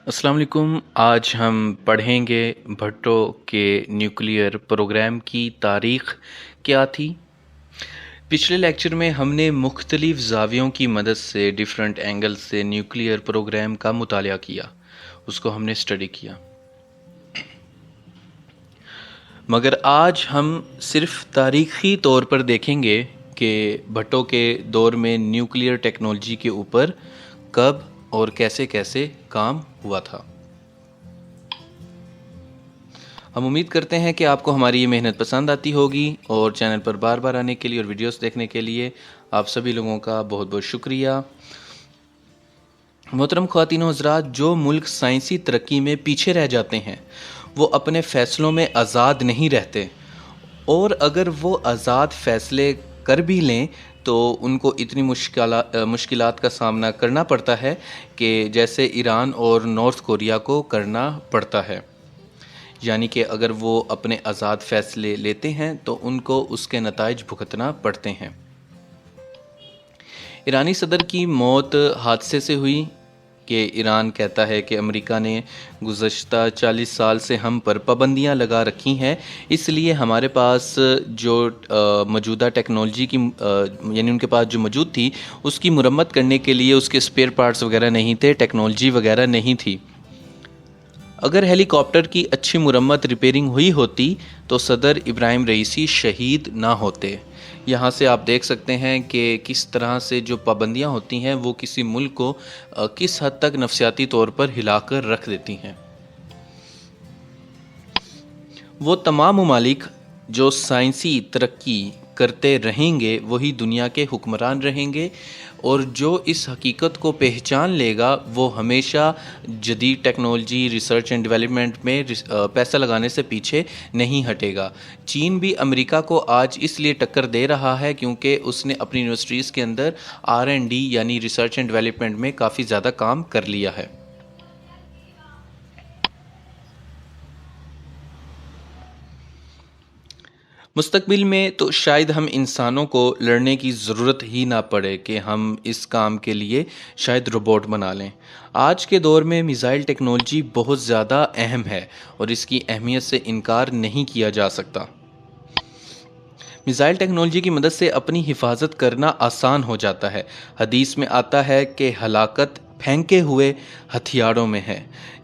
अस्सलाम वालेकुम। आज हम पढ़ेंगे भुट्टो के न्यूक्लियर प्रोग्राम की तारीख़ क्या थी। पिछले लेक्चर में हमने मुख्तलिफ़ ज़ावियों की मदद से डिफरेंट एंगल से न्यूक्लियर प्रोग्राम का मुतालिया किया, उसको हमने स्टडी किया। मगर आज हम सिर्फ तारीख़ी तौर पर देखेंगे कि भुट्टो के दौर में न्यूक्लियर टेक्नोलॉजी के ऊपर कब और कैसे कैसे काम हुआ था। हम उम्मीद करते हैं कि आपको हमारी ये मेहनत पसंद आती होगी और चैनल पर बार बार आने के लिए और वीडियोस देखने के लिए आप सभी लोगों का बहुत बहुत शुक्रिया। मोहतरम ख़वातीन व हज़रात, जो मुल्क साइंसी तरक्की में पीछे रह जाते हैं वो अपने फ़ैसलों में आज़ाद नहीं रहते, और अगर वो आज़ाद फ़ैसले कर भी लें तो उनको इतनी मुश्किलात का सामना करना पड़ता है कि जैसे ईरान और नॉर्थ कोरिया को करना पड़ता है। यानी कि अगर वो अपने आज़ाद फ़ैसले लेते हैं तो उनको उसके नताइज भुगतना पड़ते हैं। ईरानी सदर की मौत हादसे से हुई कि ईरान कहता है कि अमेरिका ने गुज़श्ता 40 साल से हम पर पाबंदियां लगा रखी हैं, इसलिए हमारे पास जो मौजूदा टेक्नोलॉजी की यानी उनके पास जो मौजूद थी उसकी मुरम्मत करने के लिए उसके स्पेयर पार्ट्स वगैरह नहीं थे, टेक्नोलॉजी वगैरह नहीं थी। अगर हेलीकॉप्टर की अच्छी मुरम्मत रिपेयरिंग हुई होती तो सदर इब्राहिम रईसी शहीद ना होते। यहाँ से आप देख सकते हैं कि किस तरह से जो पाबंदियाँ होती हैं वो किसी मुल्क को किस हद तक नफसियाती तौर पर हिलाकर रख देती हैं। वो तमाम ममालिक जो साइंसी तरक्की करते रहेंगे वही दुनिया के हुक्मरान रहेंगे, और जो इस हकीकत को पहचान लेगा वो हमेशा जदीद टेक्नोलॉजी रिसर्च एंड डेवलपमेंट में पैसा लगाने से पीछे नहीं हटेगा। चीन भी अमेरिका को आज इसलिए टक्कर दे रहा है क्योंकि उसने अपनी यूनिवर्सिटीज़ के अंदर R&D यानी रिसर्च एंड डेवलपमेंट में काफ़ी ज़्यादा काम कर लिया है। मुस्तकबिल में तो शायद हम इंसानों को लड़ने की ज़रूरत ही ना पड़े कि हम इस काम के लिए शायद रोबोट बना लें। आज के दौर में मिसाइल टेक्नोलॉजी बहुत ज़्यादा अहम है और इसकी अहमियत से इनकार नहीं किया जा सकता। मिसाइल टेक्नोलॉजी की मदद से अपनी हिफाजत करना आसान हो जाता है। हदीस में आता है कि हलाकत फेंके हुए हथियारों में है,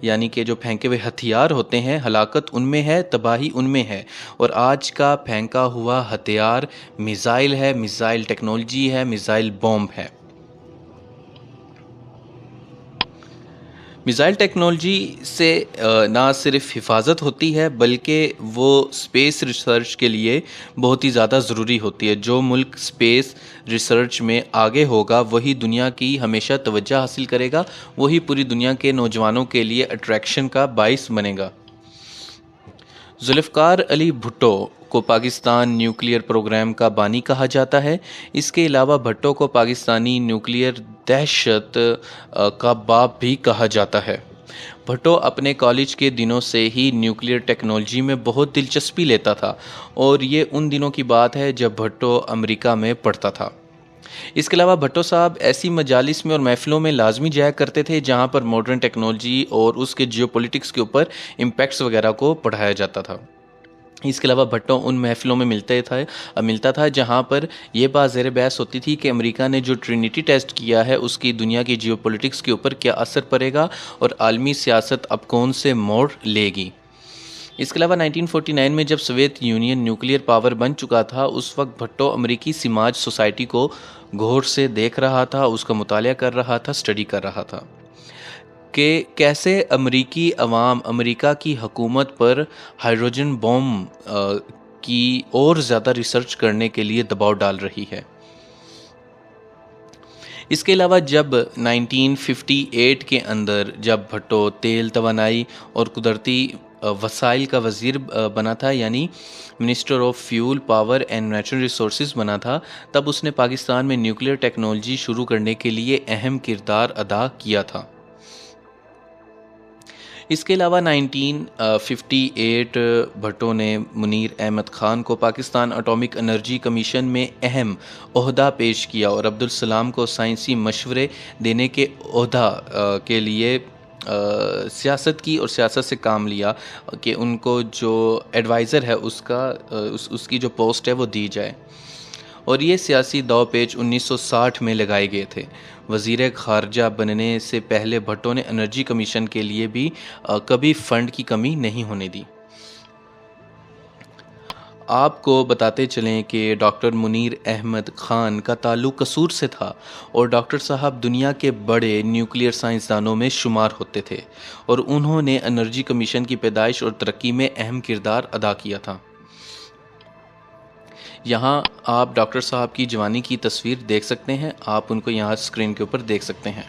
यानी कि जो फेंके हुए हथियार होते हैं हलाकत उनमें है, तबाही उनमें है। और आज का फेंका हुआ हथियार मिसाइल है, मिसाइल टेक्नोलॉजी है, मिसाइल बॉम्ब है। मिसाइल टेक्नोलॉजी से ना सिर्फ हिफाजत होती है बल्कि वो स्पेस रिसर्च के लिए बहुत ही ज़्यादा ज़रूरी होती है। जो मुल्क स्पेस रिसर्च में आगे होगा वही दुनिया की हमेशा तवज्जो हासिल करेगा, वही पूरी दुनिया के नौजवानों के लिए अट्रैक्शन का बाइस बनेगा। जुल्फ़िकार अली भुट्टो को पाकिस्तान न्यूक्लियर प्रोग्राम का बानी कहा जाता है। इसके अलावा भुट्टो को पाकिस्तानी न्यूक्लियर दहशत का बाप भी कहा जाता है। भुट्टो अपने कॉलेज के दिनों से ही न्यूक्लियर टेक्नोलॉजी में बहुत दिलचस्पी लेता था, और ये उन दिनों की बात है जब भुट्टो अमेरिका में पढ़ता था। इसके अलावा भुट्टो साहब ऐसी मजालिस में और महफ़िलों में लाजमी जाया करते थे जहाँ पर मॉडर्न टेक्नोलॉजी और उसके जियोपॉलिटिक्स के ऊपर इम्पैक्ट्स वगैरह को पढ़ाया जाता था। इसके अलावा भुट्टो उन महफ़िलों में मिलता था जहाँ पर यह बात ज़ेर बहस होती थी कि अमेरिका ने जो ट्रिनिटी टेस्ट किया है उसकी दुनिया की जियोपॉलिटिक्स के ऊपर क्या असर पड़ेगा और आलमी सियासत अब कौन से मोड़ लेगी। इसके अलावा 1949 में जब सोवियत यूनियन न्यूक्लियर पावर बन चुका था उस वक्त भुट्टो अमेरिकी समाज सोसाइटी को गौर से देख रहा था, उसका मुतालिया कर रहा था, स्टडी कर रहा था कि कैसे अमेरिकी अवाम अमेरिका की हुकूमत पर हाइड्रोजन बॉम्ब की और ज़्यादा रिसर्च करने के लिए दबाव डाल रही है। इसके अलावा जब 1958 के अंदर जब भुट्टो तेल, तवानाई और कुदरती वसाइल का वज़ीर बना था, यानी minister of fuel, power and natural resources बना था, तब उसने पाकिस्तान में न्यूक्लियर टेक्नोलॉजी शुरू करने के लिए अहम किरदार अदा किया था। इसके अलावा 1958 भुट्टो ने मुनीर अहमद ख़ान को पाकिस्तान एटॉमिक एनर्जी कमीशन में अहम ओहदा पेश किया और अब्दुल सलाम को साइंसी मशवरे देने के ओहदा के लिए सियासत की और सियासत से काम लिया कि उनको जो एडवाइज़र है उसकी जो पोस्ट है वो दी जाए। और ये सियासी दांव-पेच 1960 में लगाए गए थे। वज़ीर ख़ारजा बनने से पहले भुट्टो ने एनर्जी कमीशन के लिए भी कभी फ़ंड की कमी नहीं होने दी। आपको बताते चलें कि डॉक्टर मुनीर अहमद ख़ान का ताल्लुक़ कसूर से था और डॉक्टर साहब दुनिया के बड़े न्यूक्लियर साइंसदानों में शुमार होते थे और उन्होंने एनर्जी कमीशन की पैदाइश और तरक्की में अहम किरदार अदा किया था। यहाँ आप डॉक्टर साहब की जवानी की तस्वीर देख सकते हैं, आप उनको यहाँ स्क्रीन के ऊपर देख सकते हैं।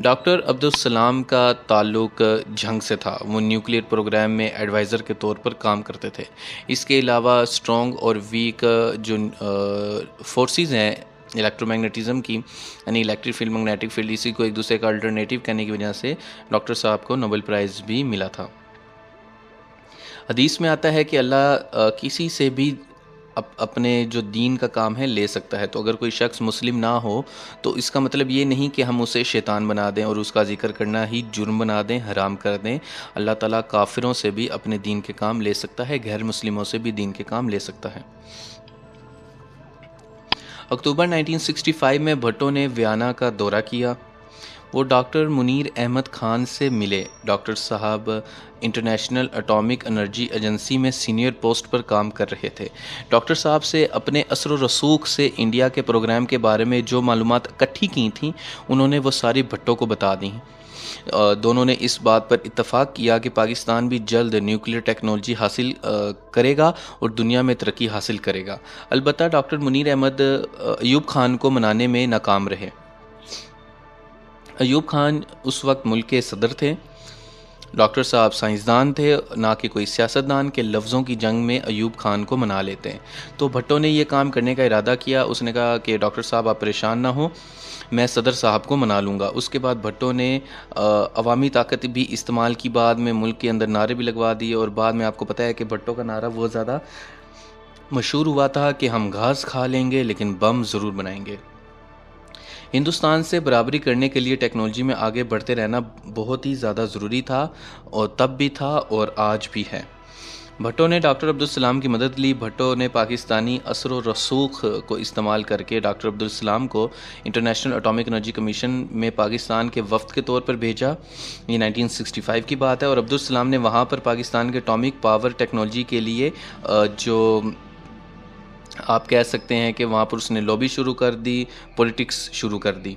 डॉक्टर अब्दुल सलाम का ताल्लुक़ जंग से था। वो न्यूक्लियर प्रोग्राम में एडवाइज़र के तौर पर काम करते थे। इसके अलावा स्ट्रॉन्ग और वीक जो फोर्सेस हैं इलेक्ट्रोमैग्नेटिज़म की, यानी इलेक्ट्रिक फील्ड, मैग्नेटिक फील्ड, इसी को एक दूसरे का अल्टरनेटिव कहने की वजह से डॉक्टर साहब को नोबेल प्राइज़ भी मिला था। हदीस में आता है कि अल्लाह किसी से भी अपने जो दीन का काम है ले सकता है। तो अगर कोई शख्स मुस्लिम ना हो तो इसका मतलब ये नहीं कि हम उसे शैतान बना दें और उसका जिक्र करना ही जुर्म बना दें, हराम कर दें। अल्लाह ताला काफिरों से भी अपने दीन के काम ले सकता है, गैर मुस्लिमों से भी दीन के काम ले सकता है। अक्टूबर 1965 में भुट्टो ने वियना का दौरा किया। वो डॉक्टर मुनीर अहमद ख़ान से मिले। डॉक्टर साहब इंटरनेशनल एटॉमिक एनर्जी एजेंसी में सीनियर पोस्ट पर काम कर रहे थे। डॉक्टर साहब से अपने असर व रसूख से इंडिया के प्रोग्राम के बारे में जो मालूमात इकट्ठी की थी उन्होंने वो सारी भुट्टो को बता दी। दोनों ने इस बात पर इत्तफाक किया कि पाकिस्तान भी जल्द न्यूक्लियर टेक्नोलॉजी हासिल करेगा और दुनिया में तरक्की हासिल करेगा। अलबत्ता डॉक्टर मुनीर अहमद अयूब खान को मनाने में नाकाम रहे। अयूब खान उस वक्त मुल्क के सदर थे। डॉक्टर साहब साइंसदान थे, ना कि कोई सियासतदान के लफ्ज़ों की जंग में अयूब खान को मना लेते हैं। तो भुट्टो ने ये काम करने का इरादा किया। उसने कहा कि डॉक्टर साहब आप परेशान ना हो, मैं सदर साहब को मना लूँगा। उसके बाद भुट्टो ने अवामी ताकत भी इस्तेमाल की, बाद में मुल्क के अंदर नारे भी लगवा दिए और बाद में आपको पता है कि भुट्टो का नारा बहुत ज़्यादा मशहूर हुआ था कि हम घास खा लेंगे लेकिन बम ज़रूर बनाएंगे। हिंदुस्तान से बराबरी करने के लिए टेक्नोलॉजी में आगे बढ़ते रहना बहुत ही ज़्यादा ज़रूरी था और तब भी था और आज भी है। भुट्टो ने डॉक्टर अब्दुल सलाम की मदद ली। भुट्टो ने पाकिस्तानी असर व रसूख को इस्तेमाल करके डॉक्टर अब्दुल सलाम को इंटरनेशनल एटॉमिक एनर्जी कमीशन में पाकिस्तान के वफ्द के तौर पर भेजा। ये 1965 की बात है और अब्दुल सलाम ने वहाँ पर पाकिस्तान के एटॉमिक पावर टेक्नोलॉजी के लिए जो आप कह सकते हैं कि वहाँ पर उसने लॉबी शुरू कर दी, पॉलिटिक्स शुरू कर दी।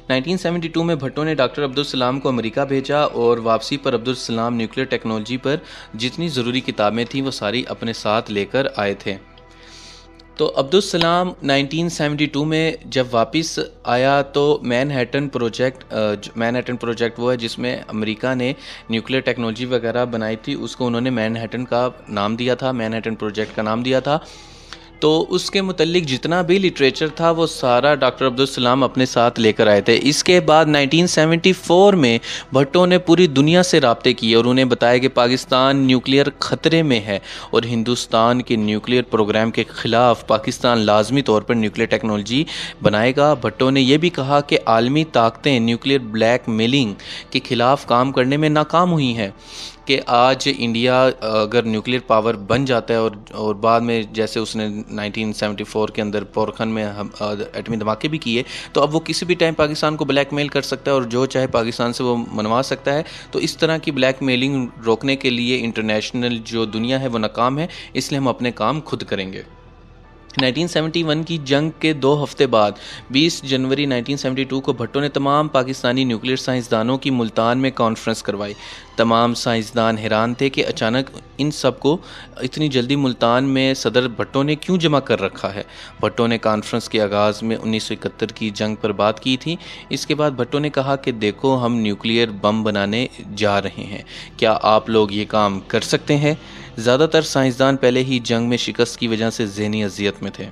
1972 में भुट्टो ने डॉक्टर अब्दुल सलाम को अमेरिका भेजा और वापसी पर अब्दुल सलाम न्यूक्लियर टेक्नोलॉजी पर जितनी ज़रूरी किताबें थीं वो सारी अपने साथ लेकर आए थे। तो अब्दुल सलाम 1972 में जब वापस आया तो मैनहट्टन प्रोजेक्ट वो है जिसमें अमेरिका ने न्यूक्लियर टेक्नोलॉजी वगैरह बनाई थी, उसको उन्होंने मैनहट्टन का नाम दिया था, मैनहट्टन प्रोजेक्ट का नाम दिया था। तो उसके मुतल्लिक जितना भी लिटरेचर था वो सारा डॉक्टर अब्दुल सलाम अपने साथ लेकर आए थे। इसके बाद 1974 में भुट्टो ने पूरी दुनिया से राब्ते किए और उन्हें बताया कि पाकिस्तान न्यूक्लियर ख़तरे में है और हिंदुस्तान के न्यूक्लियर प्रोग्राम के ख़िलाफ़ पाकिस्तान लाजमी तौर पर न्यूक्लियर टेक्नोलॉजी बनाएगा। भुट्टो ने यह भी कहा कि आलमी ताकतें न्यूक्लियर ब्लैक मेलिंग के ख़िलाफ़ काम करने में नाकाम हुई हैं कि आज इंडिया अगर न्यूक्लियर पावर बन जाता है और बाद में जैसे उसने 1974 के अंदर पोरखन में एटमी धमाके भी किए, तो अब वो किसी भी टाइम पाकिस्तान को ब्लैकमेल कर सकता है और जो चाहे पाकिस्तान से वो मनवा सकता है। तो इस तरह की ब्लैकमेलिंग रोकने के लिए इंटरनेशनल जो दुनिया है वो नाकाम है, इसलिए हम अपने काम खुद करेंगे। 1971 की जंग के 2 हफ्ते बाद 20 जनवरी 1972 को भुट्टो ने तमाम पाकिस्तानी न्यूक्लियर साइंसदानों की मुल्तान में कॉन्फ्रेंस करवाई। तमाम साइंसदान हैरान थे कि अचानक इन सब को इतनी जल्दी मुल्तान में सदर भुट्टो ने क्यों जमा कर रखा है। भुट्टो ने कॉन्फ्रेंस के आगाज़ में 1971 की जंग पर बात की थी। इसके बाद भुट्टो ने कहा कि देखो हम न्यूक्लियर बम बनाने जा रहे हैं, क्या आप लोग ये काम कर सकते हैं। ज़्यादातर साइंसदान पहले ही जंग में शिकस्त की वजह से ज़हनी अजियत में थे।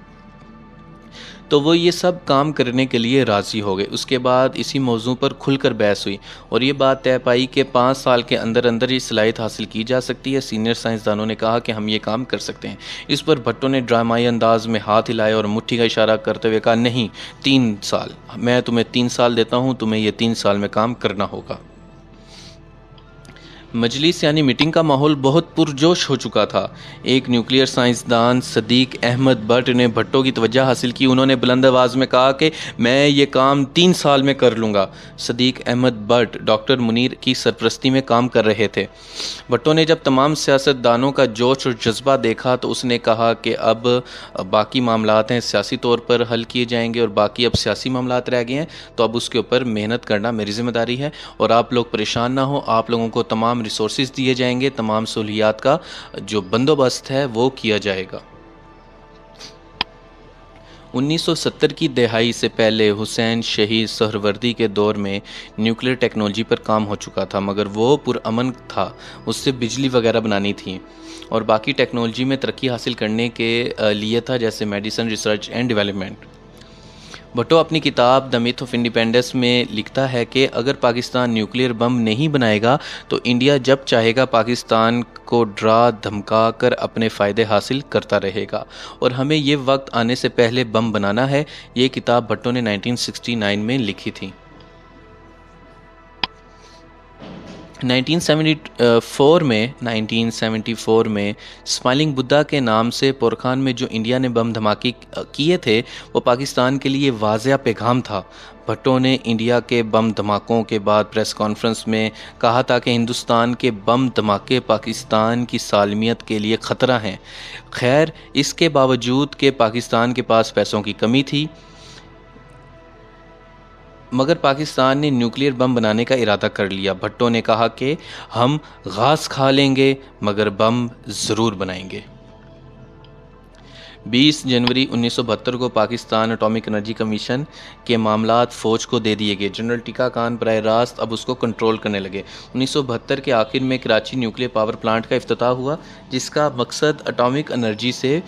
तो वो ये सब काम करने के लिए राज़ी हो गए। उसके बाद इसी मौजू पर खुलकर बहस हुई और ये बात तय पाई कि 5 साल के अंदर अंदर ये सलाहियत हासिल की जा सकती है। सीनियर साइंसदानों ने कहा कि हम ये काम कर सकते हैं। इस पर भट्टो ने ड्रामाई अंदाज में हाथ हिलाया और मुट्ठी का इशारा करते हुए कहा, नहीं, 3 साल, मैं तुम्हें 3 साल देता हूँ, तुम्हें ये 3 साल में काम करना होगा। मजलिस यानी मीटिंग का माहौल बहुत पुरजोश हो चुका था। एक न्यूक्लियर साइंसदान सदीक अहमद भट्ट ने भट्टो की तवज्जो हासिल की। उन्होंने बुलंद आवाज़ में कहा कि मैं ये काम 3 साल में कर लूँगा। सदीक अहमद भट्ट डॉक्टर मुनीर की सरपरस्ती में काम कर रहे थे। भट्टो ने जब तमाम सियासतदानों का जोश और जज्बा देखा तो उसने कहा कि अब बाकी मामलात हैं सियासी तौर पर हल किए जाएंगे और बाकी अब सियासी मामलात रह गए हैं, तो अब उसके ऊपर मेहनत करना मेरी ज़िम्मेदारी है और आप लोग परेशान ना हो। आप लोगों को तमाम रिसोर्सेज दिए जाएंगे, तमाम सहूलियात का जो बंदोबस्त है वो किया जाएगा। 1970 की दहाई से पहले हुसैन शहीद सोहरवर्दी के दौर में न्यूक्लियर टेक्नोलॉजी पर काम हो चुका था, मगर वो पुरअमन था। उससे बिजली वगैरह बनानी थी और बाकी टेक्नोलॉजी में तरक्की हासिल करने के लिए था, जैसे मेडिसिन रिसर्च एंड डेवलपमेंट। भट्टो अपनी किताब द मिथ ऑफ इंडिपेंडेंस में लिखता है कि अगर पाकिस्तान न्यूक्लियर बम नहीं बनाएगा तो इंडिया जब चाहेगा पाकिस्तान को डरा धमका कर अपने फ़ायदे हासिल करता रहेगा और हमें ये वक्त आने से पहले बम बनाना है। ये किताब भट्टो ने 1969 में लिखी थी। 1974 में स्माइलिंग बुद्धा के नाम से पोरखान में जो इंडिया ने बम धमाके किए थे वो पाकिस्तान के लिए वाज़िया पैगाम था। भट्टो ने इंडिया के बम धमाकों के बाद प्रेस कॉन्फ्रेंस में कहा था कि हिंदुस्तान के बम धमाके पाकिस्तान की सालमियत के लिए ख़तरा हैं। खैर, इसके बावजूद कि पाकिस्तान के पास पैसों की कमी थी, मगर पाकिस्तान ने न्यूक्लियर बम बनाने का इरादा कर लिया। भट्टो ने कहा कि हम घास खा लेंगे मगर बम ज़रूर बनाएंगे। 20 जनवरी 1972 को पाकिस्तान एटॉमिक एनर्जी कमीशन के मामलात फ़ौज को दे दिए गए। जनरल टिक्का खान बराह रास्त अब उसको कंट्रोल करने लगे। 1972 के आखिर में कराची न्यूक्लियर पावर प्लांट का इफ्तिताह हुआ, जिसका मकसद एटॉमिक एनर्जी से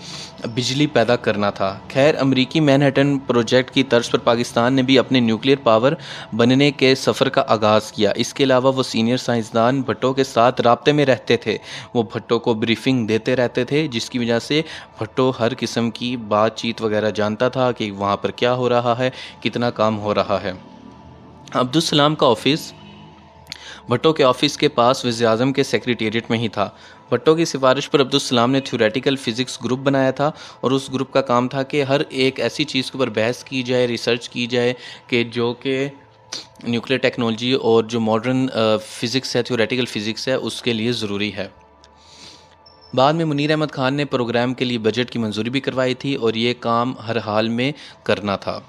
बिजली पैदा करना था। खैर, अमरीकी मैनहट्टन प्रोजेक्ट की तर्ज पर पाकिस्तान ने भी अपने न्यूक्लियर पावर बनने के सफ़र का आगाज़ किया। इसके अलावा वो सीनियर साइंसदान भट्टो के साथ राब्ते में रहते थे। वो भट्टो को ब्रीफिंग देते रहते थे, जिसकी वजह से भट्टो हर किस्म की बातचीत वगैरह जानता था कि वहाँ पर क्या हो रहा है, कितना काम हो रहा है। अब्दुल सलाम का ऑफिस भट्टो के ऑफिस के पास वज़ीर-ए-आज़म के सेक्रेटेरिएट में ही था। भट्टो की सिफारिश पर अब्दुल सलाम ने थ्योरेटिकल फ़िज़िक्स ग्रुप बनाया था और उस ग्रुप का काम था कि हर एक ऐसी चीज़ के ऊपर बहस की जाए, रिसर्च की जाए कि जो कि न्यूक्लियर टेक्नोलॉजी और जो मॉडर्न फ़िज़िक्स है, थ्योरेटिकल फ़िज़िक्स है, उसके लिए ज़रूरी है। बाद में मुनीर अहमद खान ने प्रोग्राम के लिए बजट की मंजूरी भी करवाई थी और ये काम हर हाल में करना था।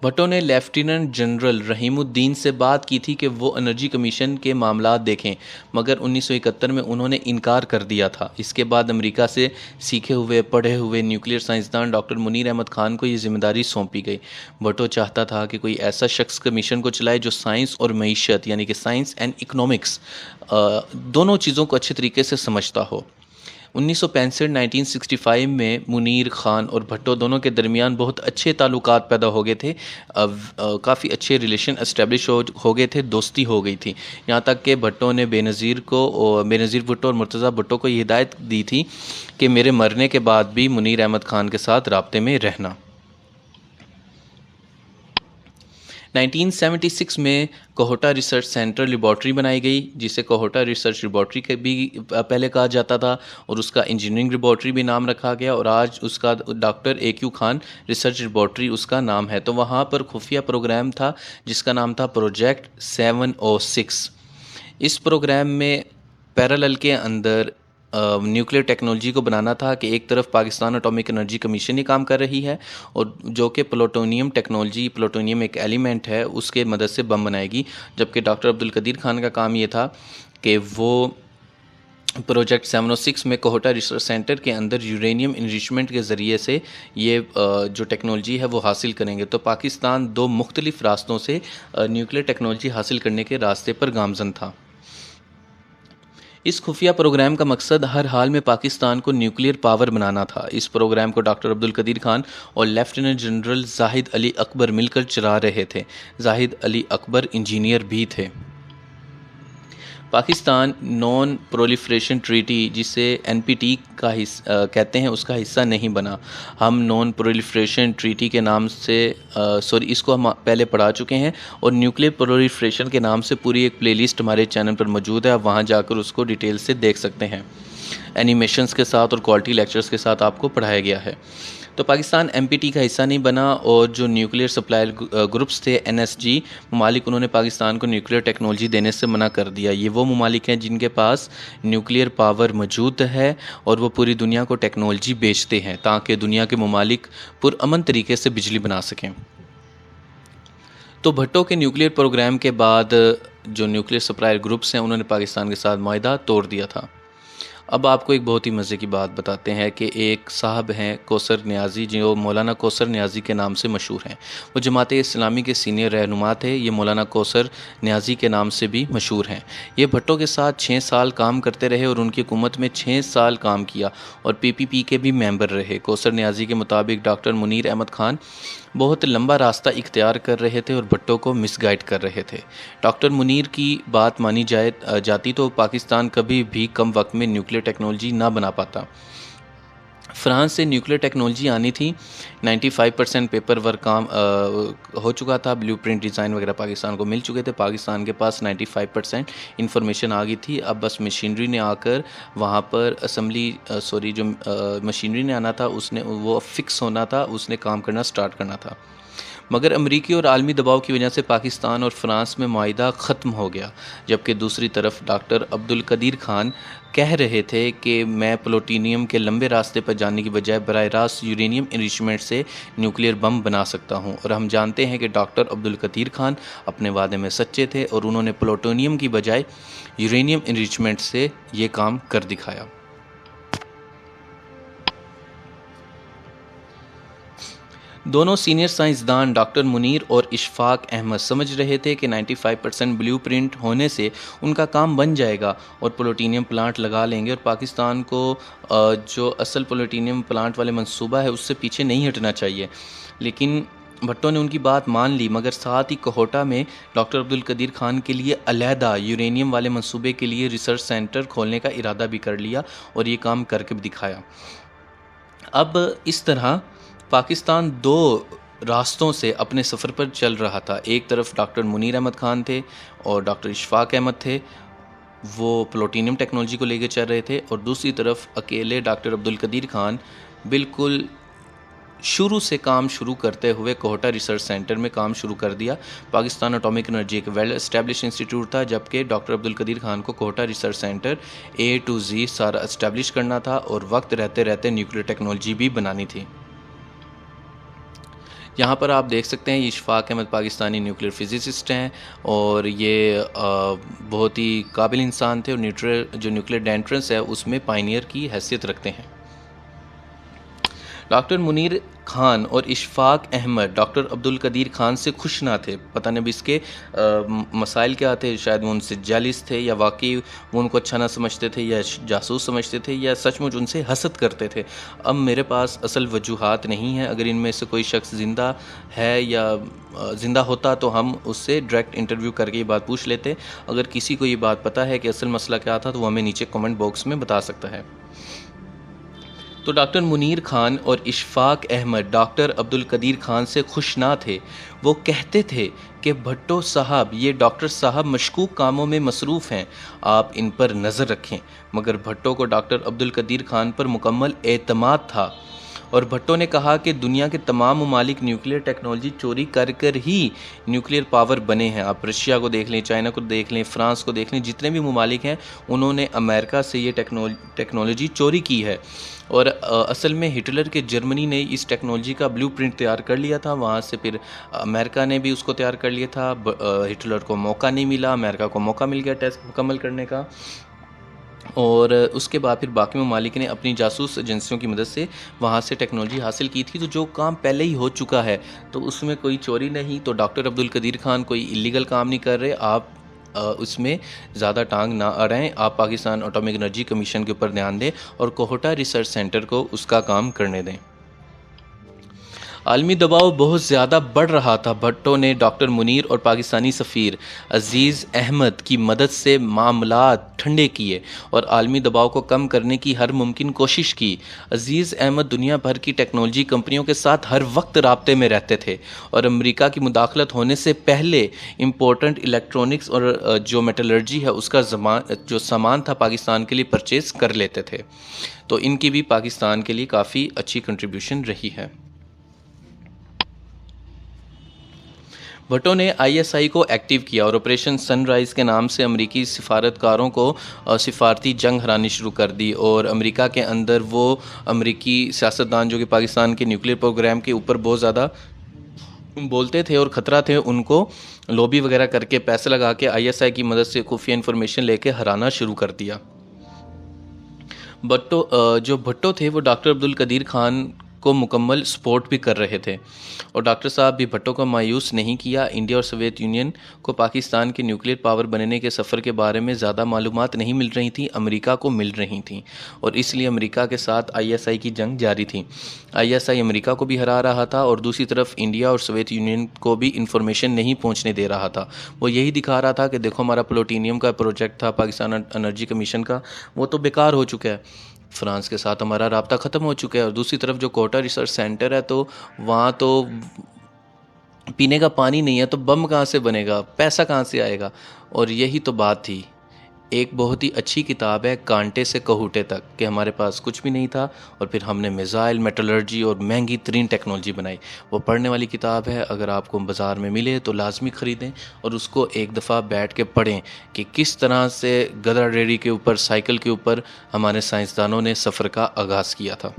भट्टो ने लेफ्टिनेंट जनरल रहीमुद्दीन से बात की थी कि वो एनर्जी कमीशन के मामलात देखें, मगर 1971 में उन्होंने इनकार कर दिया था। इसके बाद अमेरिका से सीखे हुए पढ़े हुए न्यूक्लियर साइंसदान डॉक्टर मुनीर अहमद खान को ये जिम्मेदारी सौंपी गई। भट्टो चाहता था कि कोई ऐसा शख्स कमीशन को चलाए जो साइंस और मईशत यानी कि साइंस एंड इकनॉमिक्स दोनों चीज़ों को अच्छे तरीके से समझता हो। 1965 में मुनीर खान और भट्टो दोनों के दरमियान बहुत अच्छे ताल्लुकात पैदा हो गए थे। काफ़ी अच्छे रिलेशन एस्टेब्लिश हो गए थे, दोस्ती हो गई थी। यहाँ तक कि भट्टो ने बेनज़ीर भुट्टो और मुर्तज़ा भुट्टो को ये हिदायत दी थी कि मेरे मरने के बाद भी मुनीर अहमद खान के साथ राब्ते में रहना। 1976 में कोहोटा रिसर्च सेंटर लेबॉर्ट्री बनाई गई, जिसे कोहोटा रिसर्च लेबॉर्ट्री के भी पहले कहा जाता था और उसका इंजीनियरिंग लेबॉर्ट्री भी नाम रखा गया और आज उसका doctor AQ Khan research laboratory उसका नाम है। तो वहाँ पर खुफिया प्रोग्राम था जिसका नाम था प्रोजेक्ट 706। इस प्रोग्राम में पैरेलल के अंदर न्यूक्लियर टेक्नोलॉजी को बनाना था कि एक तरफ पाकिस्तान एटॉमिक एनर्जी कमीशन ही काम कर रही है और जो कि प्लूटोनियम टेक्नोलॉजी, प्लूटोनियम एक एलिमेंट है, उसके मदद से बम बनाएगी, जबकि डॉक्टर अब्दुल कदीर खान का काम ये था कि वो प्रोजेक्ट 706 में कोहोटा रिसर्च सेंटर के अंदर यूरेनियम इनरिचमेंट के ज़रिए से ये जो टेक्नोलॉजी है वो हासिल करेंगे। तो पाकिस्तान दो मुख्तलिफ रास्तों से न्यूक्लियर टेक्नोलॉजी हासिल करने के रास्ते पर गामज़न था। इस खुफिया प्रोग्राम का मकसद हर हाल में पाकिस्तान को न्यूक्लियर पावर बनाना था। इस प्रोग्राम को डॉक्टर अब्दुल कदीर खान और लेफ्टिनेंट जनरल जाहिद अली अकबर मिलकर चला रहे थे। जाहिद अली अकबर इंजीनियर भी थे। पाकिस्तान नॉन प्रोलिफरेशन ट्रीटी, जिसे एनपीटी का कहते हैं, उसका हिस्सा नहीं बना। हम नॉन प्रोलिफरेशन ट्रीटी के नाम से इसको हम पहले पढ़ा चुके हैं, और न्यूक्लियर प्रोलिफरेशन के नाम से पूरी एक प्लेलिस्ट हमारे चैनल पर मौजूद है। आप वहाँ जाकर उसको डिटेल से देख सकते हैं। एनिमेशंस के साथ और क्वालिटी लेक्चर्स के साथ आपको पढ़ाया गया है। तो पाकिस्तान एमपीटी का हिस्सा नहीं बना, और जो न्यूक्लियर सप्लायर ग्रुप्स थे एनएसजी ममालिक, उन्होंने पाकिस्तान को न्यूक्लियर टेक्नोलॉजी देने से मना कर दिया। ये वो ममालिक हैं जिनके पास न्यूक्लियर पावर मौजूद है और वो पूरी दुनिया को टेक्नोलॉजी बेचते हैं ताकि दुनिया के ममालिक पुरअमन तरीके से बिजली बना सकें। तो भट्टो के न्यूक्लियर प्रोग्राम के बाद जो न्यूक्लियर सप्लायर ग्रुप्स हैं उन्होंने पाकिस्तान के साथ माहिदा तोड़ दिया था। अब आपको एक बहुत ही मज़े की बात बताते हैं कि एक साहब हैं कौसर नियाज़ी, जो मौलाना कौसर नियाज़ी के नाम से मशहूर हैं। वो जमात इस्लामी के सीनियर रहनुमा थे। ये मौलाना कौसर नियाज़ी के नाम से भी मशहूर हैं। ये भट्टो के साथ 6 साल काम करते रहे और उनकी हुकूमत में 6 साल काम किया और पीपीपी के भी मेंबर रहे। कौसर नियाज़ी के मुताबिक डॉक्टर मुनीर अहमद खान बहुत लंबा रास्ता इख्तियार कर रहे थे और भट्टो को मिसगाइड कर रहे थे। डॉक्टर मुनीर की बात मानी जाती तो पाकिस्तान कभी भी कम वक्त में न्यूक्लियर टेक्नोलॉजी ना बना पाता। फ्रांस से न्यूक्लियर टेक्नोलॉजी आनी थी। 95% पेपर वर्क काम हो चुका था। ब्लूप्रिंट डिज़ाइन वगैरह पाकिस्तान को मिल चुके थे। पाकिस्तान के पास 95% इंफॉर्मेशन आ गई थी। अब बस मशीनरी ने आकर वहाँ पर मशीनरी ने आना था, उसने वो फिक्स होना था, उसने काम करना स्टार्ट करना था। मगर अमरीकी और आलमी दबाव की वजह से पाकिस्तान और फ्रांस में माहिदा ख़त्म हो गया। जबकि दूसरी तरफ डॉक्टर अब्दुल कदीर खान कह रहे थे कि मैं प्लूटोनियम के लंबे रास्ते पर जाने की बजाय बराह रास्त यूरेनियम इनरिचमेंट से न्यूक्लियर बम बना सकता हूं। और हम जानते हैं कि डॉक्टर अब्दुल कदीर खान अपने वादे में सच्चे थे और उन्होंने प्लूटोनियम की बजाय यूरेनियम इनरिचमेंट से ये काम कर दिखाया। दोनों सीनियर साइंसदान डॉक्टर मुनीर और इशफाक अहमद समझ रहे थे कि 95% ब्लूप्रिंट होने से उनका काम बन जाएगा और प्लूटोनियम प्लांट लगा लेंगे, और पाकिस्तान को जो असल प्लूटोनियम प्लांट वाले मंसूबा है उससे पीछे नहीं हटना चाहिए। लेकिन भट्टो ने उनकी बात मान ली, मगर साथ ही कोहोटा में डॉक्टर अब्दुल कदीर खान के लिए अलहदा यूरेनियम वाले मंसूबे के लिए रिसर्च सेंटर खोलने का इरादा भी कर लिया और ये काम करके भी दिखाया। अब इस तरह पाकिस्तान 2 रास्तों से अपने सफ़र पर चल रहा था। एक तरफ डॉक्टर मुनीर अहमद खान थे और डॉक्टर इशफाक अहमद थे, वो प्लूटोनियम टेक्नोलॉजी को लेकर चल रहे थे, और दूसरी तरफ अकेले डॉक्टर अब्दुल कदीर खान बिल्कुल शुरू से काम शुरू करते हुए कोहोटा रिसर्च सेंटर में काम शुरू कर दिया। पाकिस्तान एटॉमिक एनर्जी एक वेल एस्टेब्लिश इंस्टीट्यूट था, जबकि डॉक्टर अब्दुल कदीर खान को Kahuta research centre A to Z सारा एस्टेब्लिश करना था और वक्त रहते रहते न्यूक्लियर टेक्नोलॉजी भी बनानी थी। यहाँ पर आप देख सकते हैं इशफाक अहमद पाकिस्तानी न्यूक्लियर फिजिसिस्ट हैं और ये बहुत ही काबिल इंसान थे और जो न्यूक्लियर डेंट्रेंस है उसमें पायनियर की हैसियत रखते हैं। डॉक्टर मुनीर खान और इशफाक अहमद डॉक्टर अब्दुल कदीर खान से खुश ना थे। पता नहीं इसके मसाइल क्या थे, शायद वो उनसे जालिस थे या वाकई वो उनको अच्छा ना समझते थे या जासूस समझते थे या सचमुच उनसे हसद करते थे। अब मेरे पास असल वजूहात नहीं है। अगर इनमें से कोई शख्स ज़िंदा है या ज़िंदा होता तो हम उससे डायरेक्ट इंटरव्यू करके ये बात पूछ लेते। अगर किसी को ये बात पता है कि असल मसला क्या था तो वो हमें नीचे कमेंट बॉक्स में बता सकता है। तो डॉक्टर मुनीर खान और इशफाक अहमद डॉक्टर अब्दुल कदीर खान से खुश ना थे। वो कहते थे कि भट्टो साहब, ये डॉक्टर साहब मशकूक कामों में मसरूफ़ हैं, आप इन पर नज़र रखें। मगर भट्टो को डॉक्टर अब्दुल कदीर खान पर मुकम्मल एतमाद था और भट्टो ने कहा कि दुनिया के तमाम ममालिक न्यूक्लियर टेक्नोलॉजी चोरी कर कर ही न्यूक्लियर पावर बने हैं। आप रशिया को देख लें, चाइना को देख लें, फ्रांस को देख लें, जितने भी ममालिक हैं उन्होंने अमेरिका से ये टेक्नोलॉजी चोरी की है। और असल में हिटलर के जर्मनी ने इस टेक्नोलॉजी का ब्लूप्रिंट तैयार कर लिया था, वहाँ से फिर अमेरिका ने भी उसको तैयार कर लिया था। हिटलर को मौका नहीं मिला, अमेरिका को मौका मिल गया टेस्ट मुकम्मल करने का, और उसके बाद फिर बाकी ममालिक ने अपनी जासूस एजेंसियों की मदद से वहाँ से टेक्नोलॉजी हासिल की थी। तो जो काम पहले ही हो चुका है तो उसमें कोई चोरी नहीं। तो डॉक्टर अब्दुल कदीर खान कोई इलीगल काम नहीं कर रहे। आप उसमें ज़्यादा टांग ना अड़ाएं। आप पाकिस्तान एटॉमिक एनर्जी कमीशन के ऊपर ध्यान दें और कोहटा रिसर्च सेंटर को उसका काम करने दें। आलमी दबाव बहुत ज़्यादा बढ़ रहा था। भट्टो ने डॉक्टर मुनीर और पाकिस्तानी सफ़ीर अजीज़ अहमद की मदद से मामलात ठंडे किए और आलमी दबाव को कम करने की हर मुमकिन कोशिश की। अजीज़ अहमद दुनिया भर की टेक्नोलॉजी कंपनियों के साथ हर वक्त राब्ते में रहते थे और अमेरिका की मुदाखलत होने से पहले इम्पोर्टेंट इलेक्ट्रॉनिक्स और जो मेटलर्जी है उसका जो सामान था पाकिस्तान के लिए परचेज़ कर लेते थे। तो इनकी भी पाकिस्तान के लिए काफ़ी अच्छी कंट्रीब्यूशन रही है। भट्टो ने आईएसआई को एक्टिव किया और ऑपरेशन सनराइज़ के नाम से अमेरिकी सिफारतकारों को सिफारती जंग हरानी शुरू कर दी और अमेरिका के अंदर वो अमेरिकी सियासतदान जो कि पाकिस्तान के न्यूक्लियर प्रोग्राम के ऊपर बहुत ज़्यादा बोलते थे और ख़तरा थे, उनको लॉबी वगैरह करके पैसे लगा के आईएसआई की मदद से खुफिया इन्फॉर्मेशन लेके हराना शुरू कर दिया। जो भट्टो थे वो डॉक्टर अब्दुल कदीर खान को मुकम्मल सपोर्ट भी कर रहे थे और डॉक्टर साहब भी भट्टो को मायूस नहीं किया। इंडिया और सोवियत यूनियन को पाकिस्तान के न्यूक्लियर पावर बनने के सफ़र के बारे में ज़्यादा मालूमात नहीं मिल रही थी, अमेरिका को मिल रही थी और इसलिए अमेरिका के साथ आईएसआई की जंग जारी थी। आईएसआई अमेरिका को भी हरा रहा था और दूसरी तरफ इंडिया और सोवियत यूनियन को भी इंफॉर्मेशन नहीं पहुँचने दे रहा था। वो यही दिखा रहा था कि देखो हमारा प्लूटोनियम का प्रोजेक्ट था पाकिस्तान एनर्जी कमीशन का, वो तो बेकार हो चुका है, फ्रांस के साथ हमारा राब्ता ख़त्म हो चुका है। और दूसरी तरफ जो कोटा रिसर्च सेंटर है तो वहाँ तो पीने का पानी नहीं है, तो बम कहाँ से बनेगा, पैसा कहाँ से आएगा। और यही तो बात थी। एक बहुत ही अच्छी किताब है कांटे से कहूटे तक, कि हमारे पास कुछ भी नहीं था और फिर हमने मिसाइल, मेटलर्जी और महंगी तरीन टेक्नोलॉजी बनाई। वो पढ़ने वाली किताब है, अगर आपको बाज़ार में मिले तो लाजमी ख़रीदें और उसको एक दफ़ा बैठ के पढ़ें कि किस तरह से गधा रेडी के ऊपर, साइकिल के ऊपर हमारे साइंसदानों ने सफ़र का आगाज़ किया था।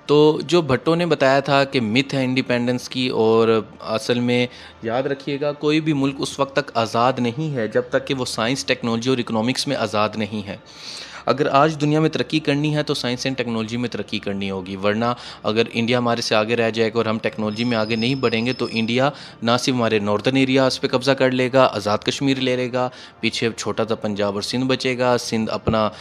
तो जो भट्टो ने बताया था कि मिथ है इंडिपेंडेंस की, और असल में याद रखिएगा कोई भी मुल्क उस वक्त तक आज़ाद नहीं है जब तक कि वो साइंस, टेक्नोलॉजी और इकोनॉमिक्स में आज़ाद नहीं है। अगर आज दुनिया में तरक्की करनी है तो साइंस एंड टेक्नोलॉजी में तरक्की करनी होगी, वरना अगर इंडिया हमारे से आगे रह जाएगा और हम टेक्नोलॉजी में आगे नहीं बढ़ेंगे तो इंडिया ना सिर्फ हमारे नॉर्दर्न एरियाज़ पे कब्ज़ा कर लेगा, आज़ाद कश्मीर ले लेगा, पीछे छोटा सा पंजाब और सिंध बचेगा, सिंध अपना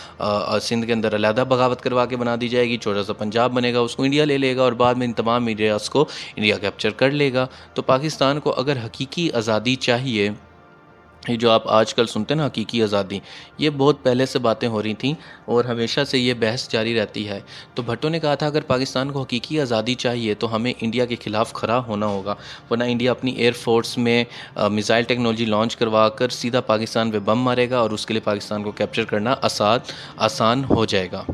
सिंध के अंदर अलहदा बगावत करवा के बना दी जाएगी, छोटा सा पंजाब बनेगा, उसको इंडिया ले लेगा और बाद में इन तमाम एरियाज़ को इंडिया कैप्चर कर लेगा। तो पाकिस्तान को अगर हकीकी आज़ादी चाहिए, ये जो आप आजकल सुनते हैं ना हकीकी आज़ादी, ये बहुत पहले से बातें हो रही थी और हमेशा से ये बहस जारी रहती है। तो भट्टो ने कहा था अगर पाकिस्तान को हकीकी आज़ादी चाहिए तो हमें इंडिया के ख़िलाफ़ खड़ा होना होगा, वरना इंडिया अपनी एयरफोर्स में मिसाइल टेक्नोलॉजी लॉन्च करवा कर सीधा पाकिस्तान पे बम मारेगा और उसके लिए पाकिस्तान को कैप्चर करना आसान हो जाएगा।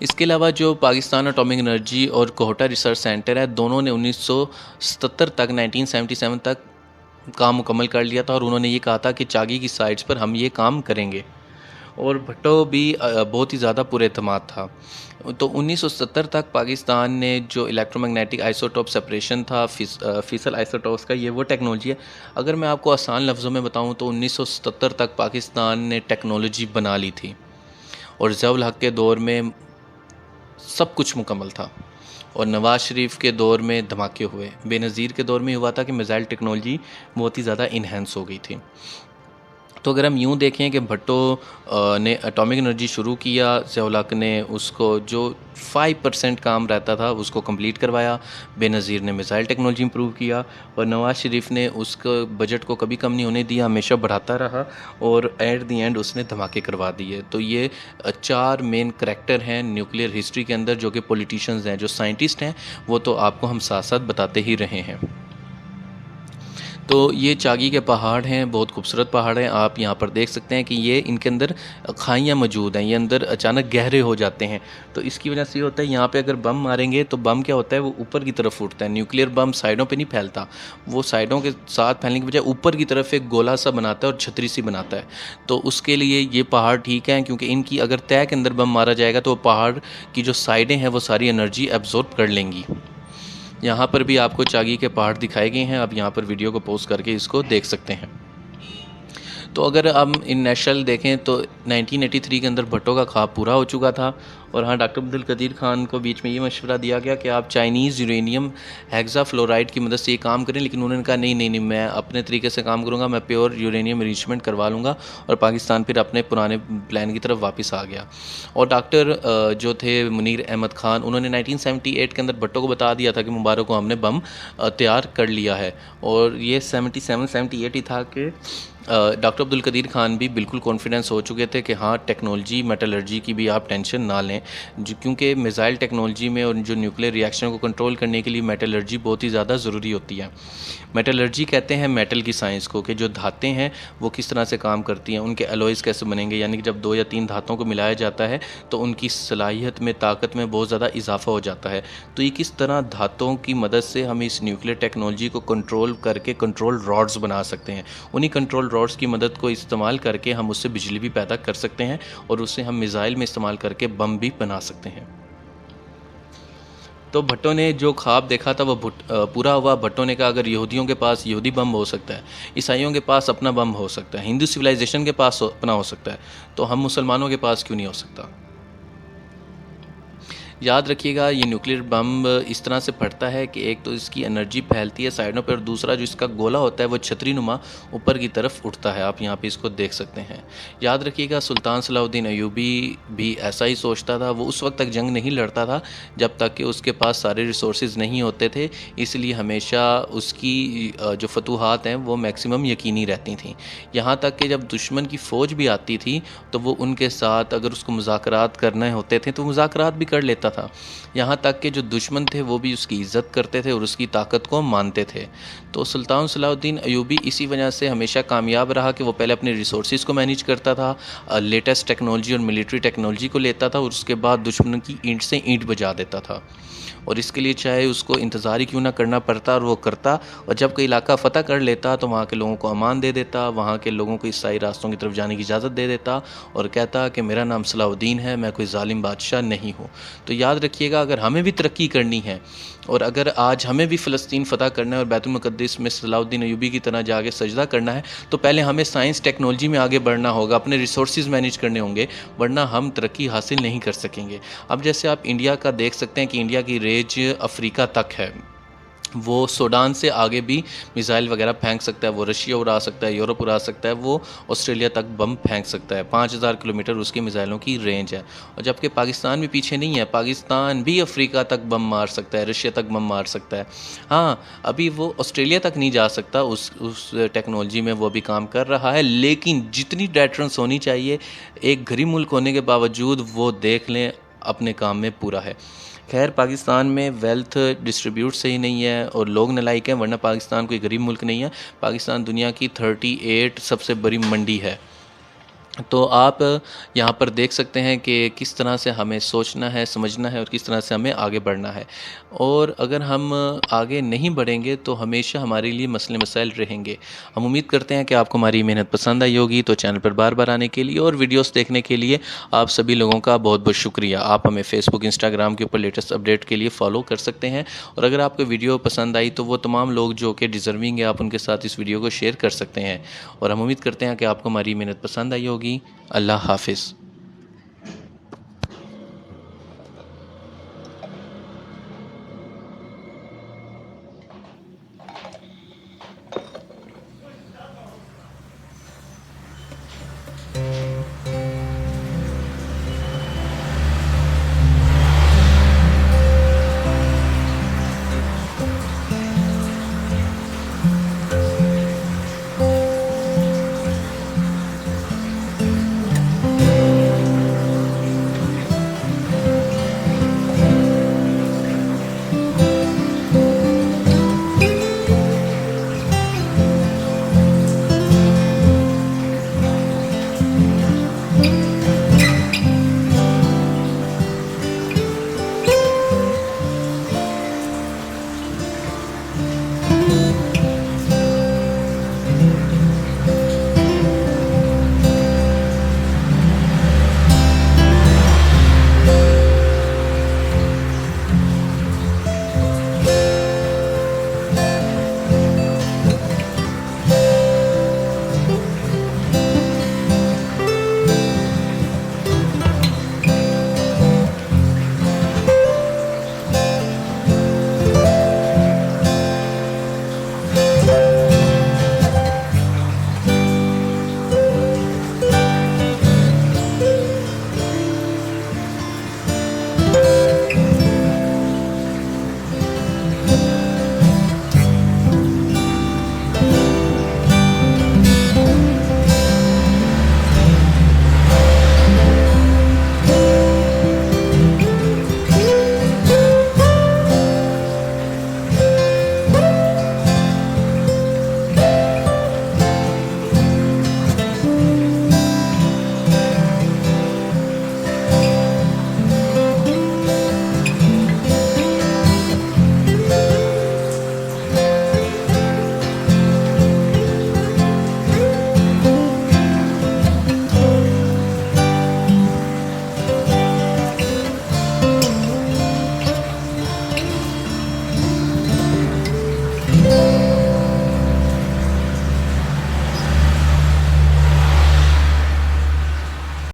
इसके अलावा जो पाकिस्तान एटॉमिक एनर्जी और कोहटा रिसर्च सेंटर है, दोनों ने 1977 तक काम मुकम्मल कर लिया था और उन्होंने ये कहा था कि चागी की साइट्स पर हम ये काम करेंगे। और भट्टो भी बहुत ही ज़्यादा पुरएतमाद था। तो 1970 तक पाकिस्तान ने जो इलेक्ट्रोमैग्नेटिक आइसोटोप सेपरेशन था, फिसल आइसोटोप्स का, ये वो टेक्नोलॉजी है। अगर मैं आपको आसान लफ्ज़ों में बताऊं तो 1970 तक पाकिस्तान ने टेक्नोलॉजी बना ली थी और ज़िया-उल हक़ के दौर में सब कुछ मुकम्मल था और नवाज़ शरीफ के दौर में धमाके हुए। बेनज़ीर के दौर में हुआ था कि मिसाइल टेक्नोलॉजी बहुत ही ज़्यादा इन्हेंस हो गई थी। तो अगर हम यूँ देखें कि भट्टो ने एटॉमिक एनर्जी शुरू किया, ज़िया-उल हक़ ने उसको जो 5% काम रहता था उसको कंप्लीट करवाया, बेनज़ीर ने मिसाइल टेक्नोलॉजी इंप्रूव किया और नवाज़ शरीफ ने उसको बजट को कभी कम नहीं होने दिया, हमेशा बढ़ाता रहा और एट दी एंड उसने धमाके करवा दिए। तो ये 4 मेन करैक्टर हैं न्यूक्लियर हिस्ट्री के अंदर, जो कि पॉलिटिशियंस हैं, जो साइंटिस्ट हैं, वो तो आपको हम साथ साथ बताते ही रहे हैं। तो ये चागी के पहाड़ हैं, बहुत खूबसूरत पहाड़ हैं। आप यहाँ पर देख सकते हैं कि ये इनके अंदर खाइयाँ मौजूद हैं, ये अंदर अचानक गहरे हो जाते हैं। तो इसकी वजह से ये होता है, यहाँ पे अगर बम मारेंगे तो बम क्या होता है, वो ऊपर की तरफ उठता है। न्यूक्लियर बम साइडों पे नहीं फैलता, वो साइडों के साथ फैलने की बजाय ऊपर की तरफ एक गोला सा बनाता है और छतरी सी बनाता है। तो उसके लिए ये पहाड़ ठीक है, क्योंकि इनकी अगर तय के अंदर बम मारा जाएगा तो पहाड़ की जो साइडें हैं वो सारी एनर्जी एब्जॉर्ब कर लेंगी। यहाँ पर भी आपको चागी के पहाड़ दिखाए गए हैं, आप यहाँ पर वीडियो को पॉज करके इसको देख सकते हैं। तो अगर हम इन नेशनल देखें तो 1983 के अंदर भट्टो का ख्वाब पूरा हो चुका था। और हाँ, डॉक्टर अब्दुल कदीर खान को बीच में ये मशवरा दिया गया कि आप चाइनीज़ यूरेनियम हेक्साफ्लोराइड की मदद से ये काम करें, लेकिन उन्होंने कहा नहीं नहीं नहीं, मैं अपने तरीके से काम करूँगा, मैं प्योर यूरेनियम एनरिचमेंट करवा लूँगा। और पाकिस्तान फिर अपने पुराने प्लान की तरफ वापस आ गया। और डॉक्टर जो थे मुनीर अहमद खान, उन्होंने 1978 के अंदर भट्टो को बता दिया था कि मुबारक को हमने बम तैयार कर लिया है। और ये 77-78 ही था कि डॉक्टर अब्दुल कदीर खान भी बिल्कुल कॉन्फिडेंस हो चुके थे कि हाँ, टेक्नोलॉजी मेटलर्जी की भी आप टेंशन ना लें, क्योंकि मिसाइल टेक्नोलॉजी में और जो न्यूक्लियर रिएक्शन को कंट्रोल करने के लिए मेटलर्जी बहुत ही ज़्यादा ज़रूरी होती है। मेटलर्जी कहते हैं मेटल की साइंस को, कि जो धातें हैं वो किस तरह से काम करती हैं, उनके अलॉयज़ कैसे बनेंगे, यानी कि जब 2 या 3 धातों को मिलाया जाता है तो उनकी सलाहियत में, ताकत में बहुत ज़्यादा इजाफा हो जाता है। तो ये किस तरह धातों की मदद से हम इस न्यूक्लियर टेक्नोलॉजी को कंट्रोल करके कंट्रोल रॉड्स बना सकते हैं। उन्हीं कंट्रोल रॉड्स की मदद को इस्तेमाल करके हम उससे बिजली भी पैदा कर सकते हैं और उससे हम मिसाइल में इस्तेमाल करके बम भी बना सकते हैं। तो भट्टो ने जो ख्वाब देखा था वो पूरा हुआ। भट्टो ने कहा अगर यहूदियों के पास यहूदी बम हो सकता है, ईसाइयों के पास अपना बम हो सकता है, हिंदू सिविलाइजेशन के पास अपना हो सकता है, तो हम मुसलमानों के पास क्यों नहीं हो सकता। याद रखिएगा, ये न्यूक्लियर बम इस तरह से फटता है कि एक तो इसकी एनर्जी फैलती है साइडों पर, और दूसरा जो इसका गोला होता है वो छतरी नुमा ऊपर की तरफ उठता है। आप यहाँ पे इसको देख सकते हैं। याद रखिएगा, सुल्तान सलाहुद्दीन अयूबी भी ऐसा ही सोचता था। वो उस वक्त तक जंग नहीं लड़ता था जब तक कि उसके पास सारे रिसोर्सेज नहीं होते थे, इसलिए हमेशा उसकी जो फतूहात हैं वो मैक्सिमम यकीनी रहती थी। यहाँ तक कि जब दुश्मन की फ़ौज भी आती थी तो वो उनके साथ अगर उसको मुज़ाकरात करने होते थे तो मुज़ाकरात भी कर लेता था। यहाँ तक कि जो दुश्मन थे वो भी उसकी इज़्ज़त करते थे और उसकी ताकत को मानते थे। तो सुल्तान सलाहुद्दीन अयूबी इसी वजह से हमेशा कामयाब रहा कि वो पहले अपने रिसोर्सेज को मैनेज करता था, लेटेस्ट टेक्नोलॉजी और मिलिट्री टेक्नोलॉजी को लेता था और उसके बाद दुश्मन की ईंट से ईंट बजा देता था। और इसके लिए चाहे उसको इंतज़ार ही क्यों ना करना पड़ता, और वो करता। और जब कोई इलाका फ़तह कर लेता तो वहाँ के लोगों को अमान दे देता, वहाँ के लोगों को ईसाई रास्तों की तरफ जाने की इजाज़त दे देता और कहता कि मेरा नाम सलाहुद्दीन है, मैं कोई जालिम बादशाह नहीं हूँ। तो याद रखिएगा, अगर हमें भी तरक्की करनी है और अगर आज हमें भी फ़लस्तीन फ़तह करना है और बैतुल मुक़द्दिस में सलाहुद्दीन अयूबी की तरह जाके सजदा करना है, तो पहले हमें साइंस टेक्नोलॉजी में आगे बढ़ना होगा, अपने रिसोर्सेज मैनेज करने होंगे, वरना हम तरक्की हासिल नहीं कर सकेंगे। अब जैसे आप इंडिया का देख सकते हैं कि इंडिया की रेंज अफ्रीका तक है। वो सूडान से आगे भी मिसाइल वगैरह फेंक सकता है, वो रशिया उड़ा सकता है, यूरोप उड़ा सकता है, वो ऑस्ट्रेलिया तक बम फेंक सकता है। 5000 किलोमीटर उसकी मिसाइलों की रेंज है। और जबकि पाकिस्तान भी पीछे नहीं है, पाकिस्तान भी अफ्रीका तक बम मार सकता है, रशिया तक बम मार सकता है। हाँ, अभी वो ऑस्ट्रेलिया तक नहीं जा सकता, उस टेक्नोलॉजी में वो भी काम कर रहा है, लेकिन जितनी डेटरेंस होनी चाहिए एक गरीब मुल्क होने के बावजूद, वो देख लें अपने काम में पूरा है। खैर, पाकिस्तान में वेल्थ डिस्ट्रीब्यूट सही नहीं है और लोग नालायक हैं, वरना पाकिस्तान कोई गरीब मुल्क नहीं है। पाकिस्तान दुनिया की 38 सबसे बड़ी मंडी है। तो आप यहाँ पर देख सकते हैं कि किस तरह से हमें सोचना है, समझना है और किस तरह से हमें आगे बढ़ना है। और अगर हम आगे नहीं बढ़ेंगे तो हमेशा हमारे लिए मसले मसाइल रहेंगे। हम उम्मीद करते हैं कि आपको हमारी मेहनत पसंद आई होगी। तो चैनल पर बार बार आने के लिए और वीडियोस देखने के लिए आप सभी लोगों का बहुत बहुत शुक्रिया। आप हमें फेसबुक, इंस्टाग्राम के ऊपर लेटेस्ट अपडेट के लिए फॉलो कर सकते हैं। और अगर आपको वीडियो पसंद आई तो वो तमाम लोग जो कि डिज़र्विंग है, आप उनके साथ इस वीडियो को शेयर कर सकते हैं। और हम उम्मीद करते हैं कि आपको हमारी मेहनत पसंद आई होगी। अल्लाह हाफिज़।